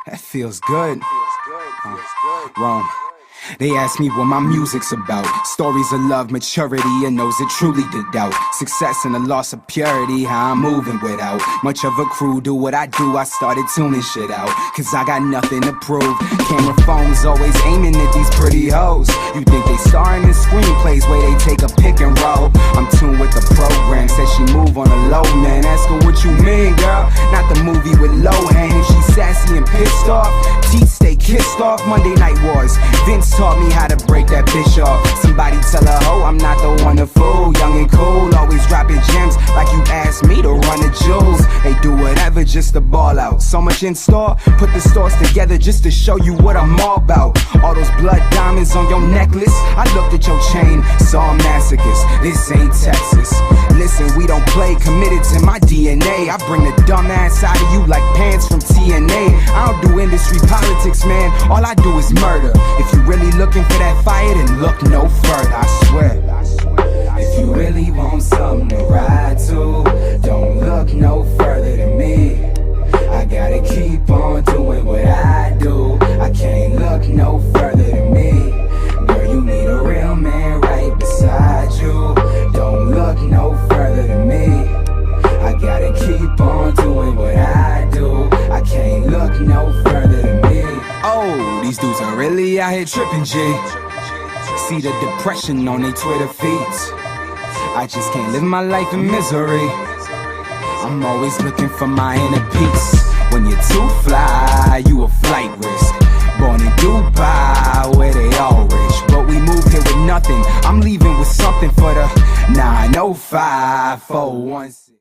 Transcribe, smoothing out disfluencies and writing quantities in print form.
That feels good. Rome. They ask me what my music's about. Stories of love, maturity, and those that truly did doubt. Success and the loss of purity, how I'm moving without much of a crew. Do what I do, I started tuning shit out, cause I got nothing to prove. Camera phones always aiming at these pretty hoes. You think they starring in screenplays where they take a pick and roll. I'm tuned with the program, said she move on a low, man. Ask her what you mean, girl. Not the movie with Lohan. If she sassy and pissed off, teeth stay kissed off. Monday Night Wars, Vince taught me how to break that bitch off. Somebody tell her, ho, I'm not the one to fool. Young and cool, always dropping gems like you asked me to run the jewels. They do whatever just to ball out. So much in store, put the stores together just to show you what I'm all about. All those blood diamonds on your necklace, I looked at your chain, saw a masochist. This ain't Texas. Listen, we don't play, committed to my DNA. I bring the dumb ass out of you like pants from TNA. I don't do industry politics, man, all I do is murder. If you really looking for that fire, then look no further, I swear. If you really want something to ride to, don't look no further than me. I gotta keep on doing what I do. I can't look no further than me. Girl, you need a real man right beside you. Don't look no further than me. I gotta keep on doing what I do. I can't look no further than me. Oh, these dudes are really out here tripping, G. See the depression on their Twitter feeds. I just can't live my life in misery. I'm always looking for my inner peace. When you're too fly, you a flight risk. Born in Dubai, where they all rich, but we moved here with nothing. I'm leaving with something for the 905 416.